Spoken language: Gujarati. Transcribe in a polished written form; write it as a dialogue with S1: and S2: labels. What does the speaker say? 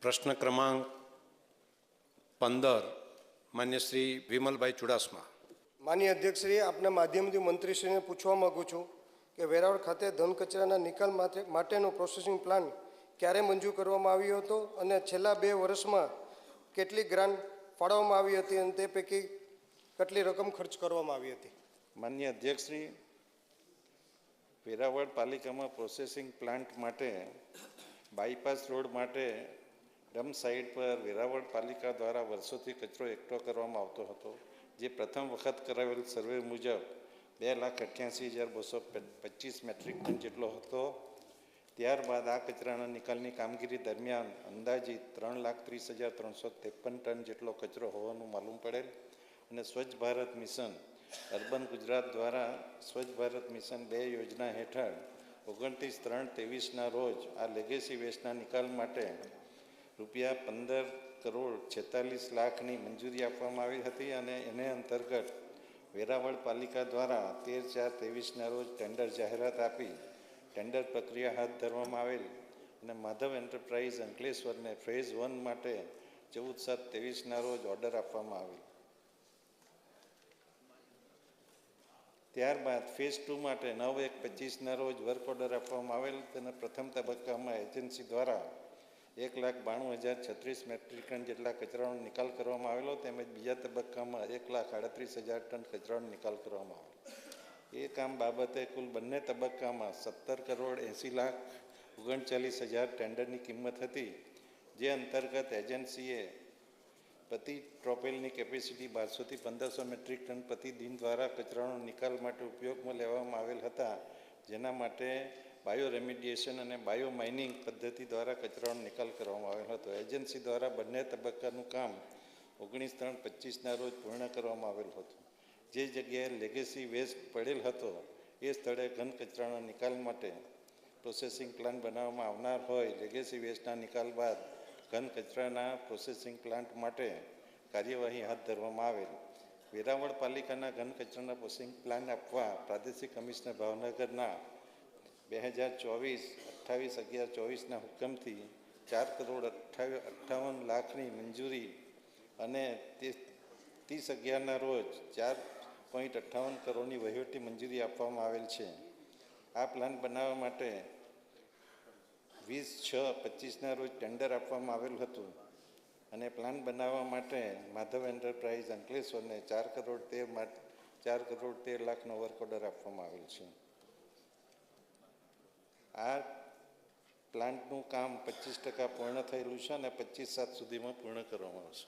S1: પ્રશ્ન ક્રમાંક 15 માન્ય શ્રી વિમલભાઈ ચુડાસમા.
S2: માનનીય અધ્યક્ષશ્રી, આપના માધ્યમથી મંત્રીશ્રીને પૂછવા માગું છું કે વેરાવળ ખાતે ઘન કચરાના નિકાલ માટેનો પ્રોસેસિંગ પ્લાન ક્યારે મંજૂર કરવામાં આવ્યો હતો અને છેલ્લા 2 વર્ષમાં કેટલી ગ્રાન્ટ ફાળવવામાં આવી હતી અને તે પૈકી કેટલી રકમ ખર્ચ કરવામાં આવી હતી?
S3: માનનીય અધ્યક્ષશ્રી, વેરાવળ પાલિકામાં પ્રોસેસિંગ પ્લાન્ટ માટે બાયપાસ રોડ માટે ડમ્પ સાઇટ પર વેરાવળ પાલિકા દ્વારા વર્ષોથી કચરો એકઠો કરવામાં આવતો હતો, જે પ્રથમ વખત કરાવેલ સર્વે મુજબ 2,88,225 મેટ્રિક ટન જેટલો હતો. ત્યારબાદ આ કચરાના નિકાલની કામગીરી દરમિયાન અંદાજિત 3,30,353 ટન જેટલો કચરો હોવાનું માલુમ પડેલ અને સ્વચ્છ ભારત મિશન અર્બન ગુજરાત દ્વારા સ્વચ્છ ભારત મિશન 2 યોજના હેઠળ 29/3/23ના રોજ આ લેગેસી વેસ્ટના નિકાલ માટે ₹15,46,00,000ની મંજૂરી આપવામાં આવી હતી અને એને અંતર્ગત વેરાવળ પાલિકા દ્વારા 13/4/23ના રોજ ટેન્ડર જાહેરાત આપી ટેન્ડર પ્રક્રિયા હાથ ધરવામાં આવેલ અને માધવ એન્ટરપ્રાઇઝ અંકલેશ્વરને ફેઝ 1 માટે 14/7/23ના રોજ ઓર્ડર આપવામાં આવેલ. ત્યારબાદ ફેઝ 2 માટે 9/1/25ના રોજ વર્ક ઓર્ડર આપવામાં આવેલ. તેના પ્રથમ તબક્કામાં એજન્સી દ્વારા 1,92,036 મેટ્રિક ટન જેટલા કચરાનો નિકાલ કરવામાં આવેલો, તેમજ બીજા તબક્કામાં 1,38,000 ટન કચરાનો નિકાલ કરવામાં આવેલો. એ કામ બાબતે કુલ બંને તબક્કામાં 17,80,39,000 ટેન્ડરની કિંમત હતી, જે અંતર્ગત એજન્સીએ પ્રતિ ટ્રોપેલની કેપેસિટી 1200 થી 1500 મેટ્રિક ટન પ્રતિદિન દ્વારા કચરાનો નિકાલ માટે ઉપયોગમાં લેવામાં આવેલ હતા, જેના માટે બાયો રેમિડિએશન અને બાયો માઇનિંગ પદ્ધતિ દ્વારા કચરાનો નિકાલ કરવામાં આવેલ હતો. એજન્સી દ્વારા બંને તબક્કાનું કામ 19/3/25ના રોજ પૂર્ણ કરવામાં આવેલ હતું. જે જગ્યાએ લેગેસી વેસ્ટ પડેલ હતો એ સ્થળે ઘન કચરાના નિકાલ માટે પ્રોસેસિંગ પ્લાન્ટ બનાવવામાં આવનાર હોય. લેગેસી વેસ્ટના નિકાલ બાદ ઘન કચરાના પ્રોસેસિંગ પ્લાન્ટ માટે કાર્યવાહી હાથ ધરવામાં આવેલ. વેરાવળ પાલિકાના ઘન કચરાના પ્રોસેસિંગ પ્લાન્ટ આપવા પ્રાદેશિક કમિશનર ભાવનગરના 2024-28/11/24ના હુકમથી 4,58,00,000ની મંજૂરી અને 30/11ના રોજ 4.58 કરોડની વહીવટી મંજૂરી આપવામાં આવેલ છે. આ પ્લાન બનાવવા માટે 20/6/25ના રોજ ટેન્ડર આપવામાં આવેલ હતું અને પ્લાન બનાવવા માટે માધવ એન્ટરપ્રાઇઝ અંકલેશ્વરને 4,13,00,000નો વર્ક ઓર્ડર આપવામાં આવેલ છે. આ પ્લાન્ટનું કામ 25% પૂર્ણ થયેલું છે અને 25/7 સુધીમાં પૂર્ણ કરવામાં આવશે.